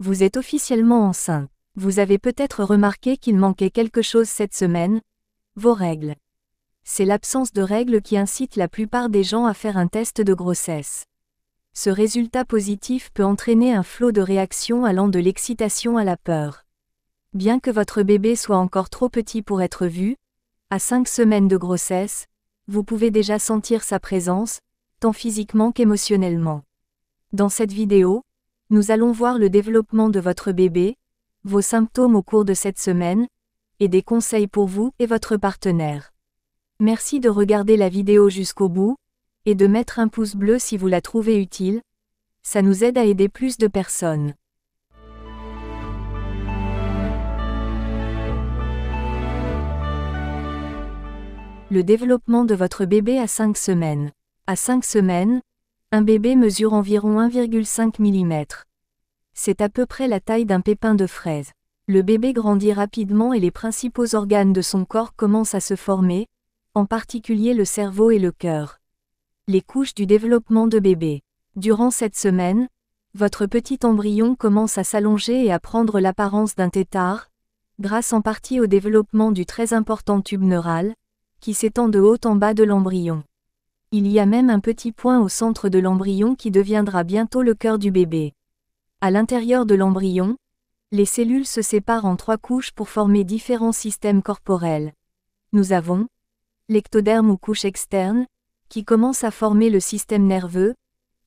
Vous êtes officiellement enceinte. Vous avez peut-être remarqué qu'il manquait quelque chose cette semaine, vos règles. C'est l'absence de règles qui incite la plupart des gens à faire un test de grossesse. Ce résultat positif peut entraîner un flot de réactions allant de l'excitation à la peur. Bien que votre bébé soit encore trop petit pour être vu, à 5 semaines de grossesse, vous pouvez déjà sentir sa présence, tant physiquement qu'émotionnellement. Dans cette vidéo, nous allons voir le développement de votre bébé, vos symptômes au cours de cette semaine, et des conseils pour vous et votre partenaire. Merci de regarder la vidéo jusqu'au bout, et de mettre un pouce bleu si vous la trouvez utile, ça nous aide à aider plus de personnes. Le développement de votre bébé à 5 semaines. À 5 semaines, un bébé mesure environ 1,5 mm. C'est à peu près la taille d'un pépin de fraise. Le bébé grandit rapidement et les principaux organes de son corps commencent à se former, en particulier le cerveau et le cœur. Les couches du développement de bébé. Durant cette semaine, votre petit embryon commence à s'allonger et à prendre l'apparence d'un tétard, grâce en partie au développement du très important tube neural, qui s'étend de haut en bas de l'embryon. Il y a même un petit point au centre de l'embryon qui deviendra bientôt le cœur du bébé. À l'intérieur de l'embryon, les cellules se séparent en 3 couches pour former différents systèmes corporels. Nous avons l'ectoderme ou couche externe, qui commence à former le système nerveux,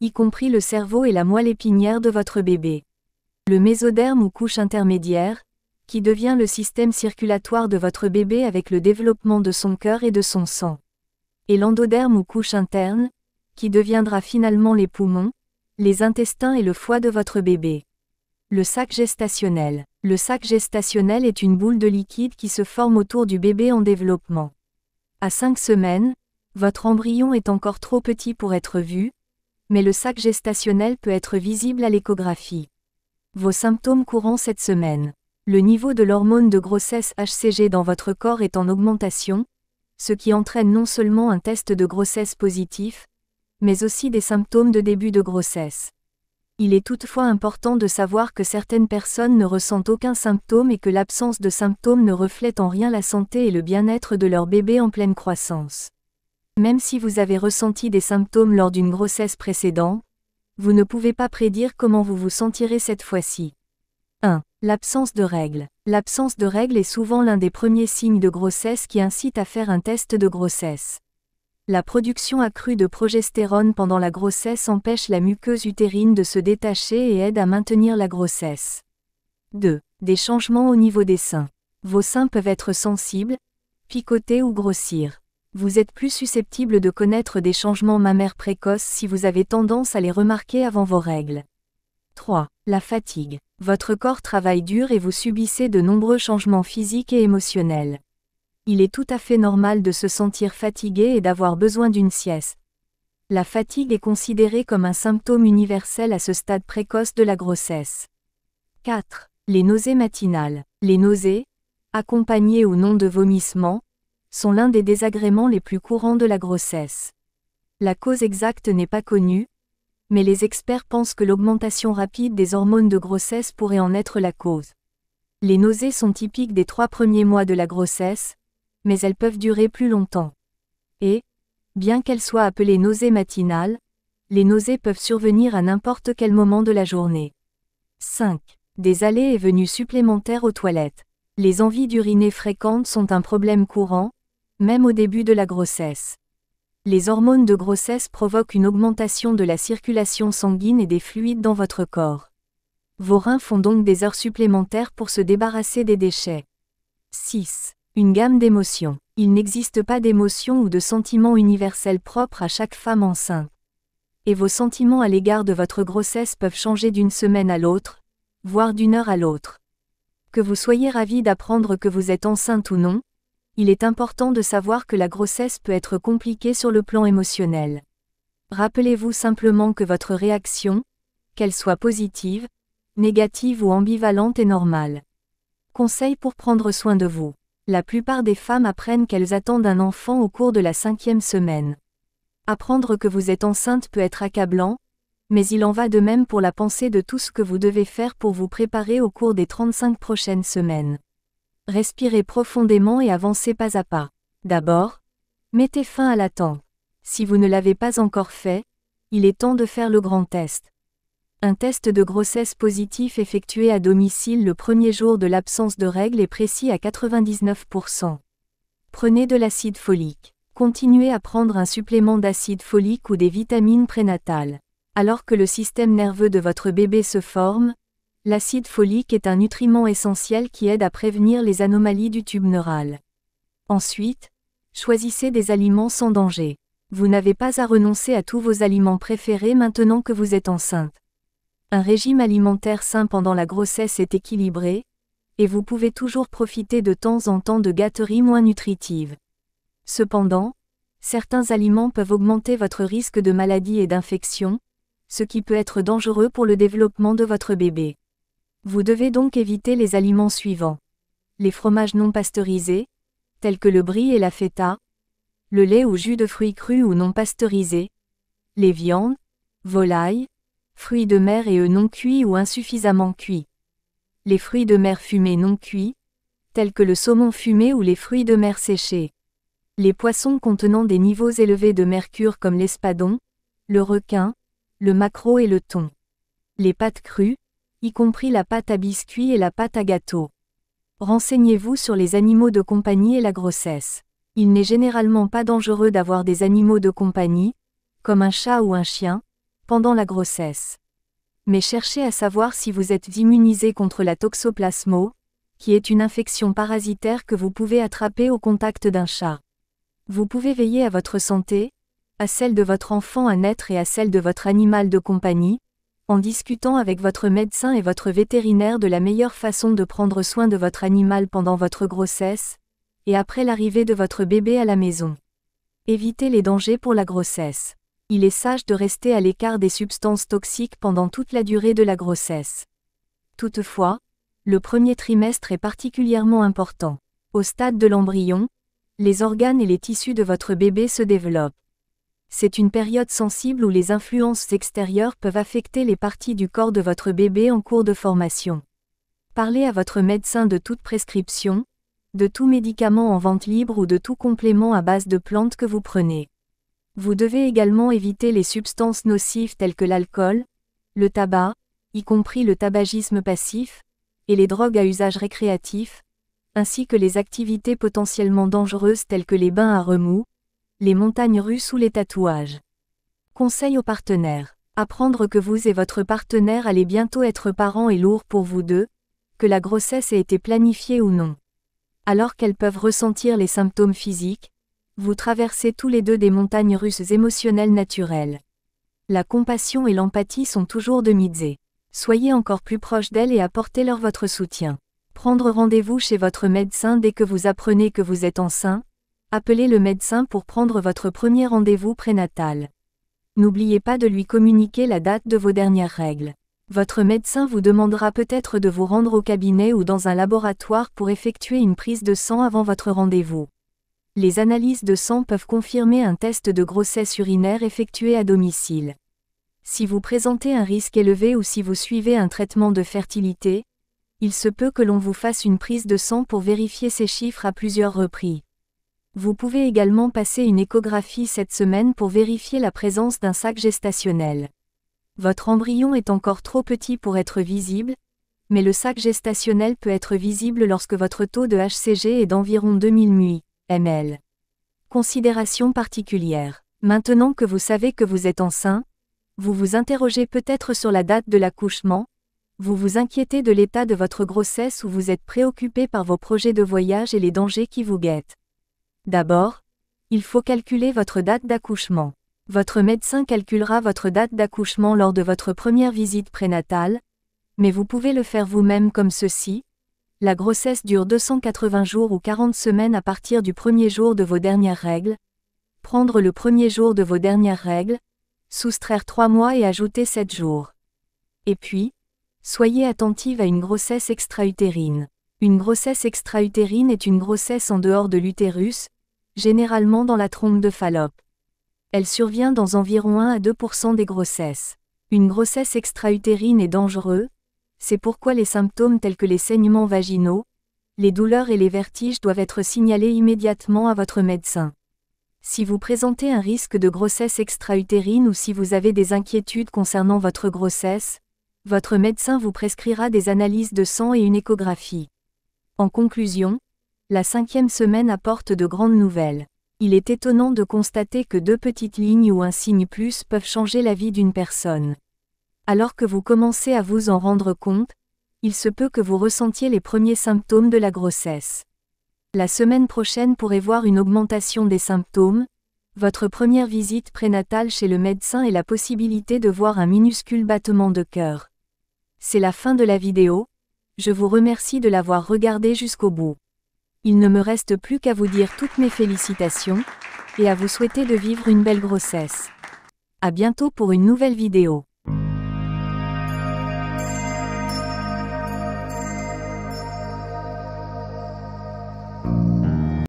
y compris le cerveau et la moelle épinière de votre bébé. Le mésoderme ou couche intermédiaire, qui devient le système circulatoire de votre bébé avec le développement de son cœur et de son sang. Et l'endoderme ou couche interne, qui deviendra finalement les poumons, les intestins et le foie de votre bébé. Le sac gestationnel. Le sac gestationnel est une boule de liquide qui se forme autour du bébé en développement. À 5 semaines, votre embryon est encore trop petit pour être vu, mais le sac gestationnel peut être visible à l'échographie. Vos symptômes courants cette semaine. Le niveau de l'hormone de grossesse HCG dans votre corps est en augmentation, ce qui entraîne non seulement un test de grossesse positif, mais aussi des symptômes de début de grossesse. Il est toutefois important de savoir que certaines personnes ne ressentent aucun symptôme et que l'absence de symptômes ne reflète en rien la santé et le bien-être de leur bébé en pleine croissance. Même si vous avez ressenti des symptômes lors d'une grossesse précédente, vous ne pouvez pas prédire comment vous vous sentirez cette fois-ci. 1. L'absence de règles. L'absence de règles est souvent l'un des premiers signes de grossesse qui incite à faire un test de grossesse. La production accrue de progestérone pendant la grossesse empêche la muqueuse utérine de se détacher et aide à maintenir la grossesse. 2. Des changements au niveau des seins. Vos seins peuvent être sensibles, picoter ou grossir. Vous êtes plus susceptible de connaître des changements mammaires précoces si vous avez tendance à les remarquer avant vos règles. 3. La fatigue. Votre corps travaille dur et vous subissez de nombreux changements physiques et émotionnels. Il est tout à fait normal de se sentir fatigué et d'avoir besoin d'une sieste. La fatigue est considérée comme un symptôme universel à ce stade précoce de la grossesse. 4. Les nausées matinales. Les nausées, accompagnées ou non de vomissements, sont l'un des désagréments les plus courants de la grossesse. La cause exacte n'est pas connue, mais les experts pensent que l'augmentation rapide des hormones de grossesse pourrait en être la cause. Les nausées sont typiques des 3 premiers mois de la grossesse, mais elles peuvent durer plus longtemps. Et, bien qu'elles soient appelées nausées matinales, les nausées peuvent survenir à n'importe quel moment de la journée. 5. Des allées et venues supplémentaires aux toilettes. Les envies d'uriner fréquentes sont un problème courant, même au début de la grossesse. Les hormones de grossesse provoquent une augmentation de la circulation sanguine et des fluides dans votre corps. Vos reins font donc des heures supplémentaires pour se débarrasser des déchets. 6. Une gamme d'émotions. Il n'existe pas d'émotions ou de sentiments universels propres à chaque femme enceinte. Et vos sentiments à l'égard de votre grossesse peuvent changer d'une semaine à l'autre, voire d'une heure à l'autre. Que vous soyez ravi d'apprendre que vous êtes enceinte ou non, il est important de savoir que la grossesse peut être compliquée sur le plan émotionnel. Rappelez-vous simplement que votre réaction, qu'elle soit positive, négative ou ambivalente est normale. Conseil pour prendre soin de vous. La plupart des femmes apprennent qu'elles attendent un enfant au cours de la 5e semaine. Apprendre que vous êtes enceinte peut être accablant, Mais il en va de même pour la pensée de tout ce que vous devez faire pour vous préparer au cours des 35 prochaines semaines. Respirez profondément et avancez pas à pas. D'abord, mettez fin à l'attente. Si vous ne l'avez pas encore fait, il est temps de faire le grand test. Un test de grossesse positif effectué à domicile le premier jour de l'absence de règles est précis à 99%. Prenez de l'acide folique. Continuez à prendre un supplément d'acide folique ou des vitamines prénatales. Alors que le système nerveux de votre bébé se forme, l'acide folique est un nutriment essentiel qui aide à prévenir les anomalies du tube neural. Ensuite, choisissez des aliments sans danger. Vous n'avez pas à renoncer à tous vos aliments préférés maintenant que vous êtes enceinte. Un régime alimentaire sain pendant la grossesse est équilibré, et vous pouvez toujours profiter de temps en temps de gâteries moins nutritives. Cependant, certains aliments peuvent augmenter votre risque de maladie et d'infection, ce qui peut être dangereux pour le développement de votre bébé. Vous devez donc éviter les aliments suivants. Les fromages non pasteurisés, tels que le brie et la feta, le lait ou jus de fruits crus ou non pasteurisés, les viandes, volailles, fruits de mer et œufs non cuits ou insuffisamment cuits. Les fruits de mer fumés non cuits, tels que le saumon fumé ou les fruits de mer séchés. Les poissons contenant des niveaux élevés de mercure comme l'espadon, le requin, le maquereau et le thon. Les pâtes crues, y compris la pâte à biscuits et la pâte à gâteau. Renseignez-vous sur les animaux de compagnie et la grossesse. Il n'est généralement pas dangereux d'avoir des animaux de compagnie, comme un chat ou un chien, pendant la grossesse. Mais cherchez à savoir si vous êtes immunisé contre la toxoplasmo, qui est une infection parasitaire que vous pouvez attraper au contact d'un chat. Vous pouvez veiller à votre santé, à celle de votre enfant à naître et à celle de votre animal de compagnie, en discutant avec votre médecin et votre vétérinaire de la meilleure façon de prendre soin de votre animal pendant votre grossesse, et après l'arrivée de votre bébé à la maison. Évitez les dangers pour la grossesse. Il est sage de rester à l'écart des substances toxiques pendant toute la durée de la grossesse. Toutefois, le premier trimestre est particulièrement important. Au stade de l'embryon, les organes et les tissus de votre bébé se développent. C'est une période sensible où les influences extérieures peuvent affecter les parties du corps de votre bébé en cours de formation. Parlez à votre médecin de toute prescription, de tout médicament en vente libre ou de tout complément à base de plantes que vous prenez. Vous devez également éviter les substances nocives telles que l'alcool, le tabac, y compris le tabagisme passif, et les drogues à usage récréatif, ainsi que les activités potentiellement dangereuses telles que les bains à remous, les montagnes russes ou les tatouages. Conseil aux partenaires. Apprendre que vous et votre partenaire allez bientôt être parents est lourd pour vous deux, que la grossesse ait été planifiée ou non. Alors qu'elles peuvent ressentir les symptômes physiques, vous traversez tous les deux des montagnes russes émotionnelles naturelles. La compassion et l'empathie sont toujours de mise. Soyez encore plus proche d'elles et apportez-leur votre soutien. Prendre rendez-vous chez votre médecin dès que vous apprenez que vous êtes enceint. Appelez le médecin pour prendre votre premier rendez-vous prénatal. N'oubliez pas de lui communiquer la date de vos dernières règles. Votre médecin vous demandera peut-être de vous rendre au cabinet ou dans un laboratoire pour effectuer une prise de sang avant votre rendez-vous. Les analyses de sang peuvent confirmer un test de grossesse urinaire effectué à domicile. Si vous présentez un risque élevé ou si vous suivez un traitement de fertilité, il se peut que l'on vous fasse une prise de sang pour vérifier ces chiffres à plusieurs reprises. Vous pouvez également passer une échographie cette semaine pour vérifier la présence d'un sac gestationnel. Votre embryon est encore trop petit pour être visible, mais le sac gestationnel peut être visible lorsque votre taux de HCG est d'environ 2000 ml. Considération particulière. Maintenant que vous savez que vous êtes enceint, vous vous interrogez peut-être sur la date de l'accouchement, vous vous inquiétez de l'état de votre grossesse ou vous êtes préoccupé par vos projets de voyage et les dangers qui vous guettent. D'abord, il faut calculer votre date d'accouchement. Votre médecin calculera votre date d'accouchement lors de votre première visite prénatale, mais vous pouvez le faire vous-même comme ceci. La grossesse dure 280 jours ou 40 semaines à partir du premier jour de vos dernières règles. Prendre le premier jour de vos dernières règles, soustraire 3 mois et ajouter 7 jours. Et puis, soyez attentive à une grossesse extra-utérine. Une grossesse extra-utérine est une grossesse en dehors de l'utérus, généralement dans la trompe de Fallope. Elle survient dans environ 1 à 2% des grossesses. Une grossesse extra-utérine est dangereuse, c'est pourquoi les symptômes tels que les saignements vaginaux, les douleurs et les vertiges doivent être signalés immédiatement à votre médecin. Si vous présentez un risque de grossesse extra-utérine ou si vous avez des inquiétudes concernant votre grossesse, votre médecin vous prescrira des analyses de sang et une échographie. En conclusion, la 5e semaine apporte de grandes nouvelles. Il est étonnant de constater que 2 petites lignes ou un signe plus peuvent changer la vie d'une personne. Alors que vous commencez à vous en rendre compte, il se peut que vous ressentiez les premiers symptômes de la grossesse. La semaine prochaine pourrait voir une augmentation des symptômes, votre première visite prénatale chez le médecin et la possibilité de voir un minuscule battement de cœur. C'est la fin de la vidéo, je vous remercie de l'avoir regardée jusqu'au bout. Il ne me reste plus qu'à vous dire toutes mes félicitations, et à vous souhaiter de vivre une belle grossesse. À bientôt pour une nouvelle vidéo. Thank you.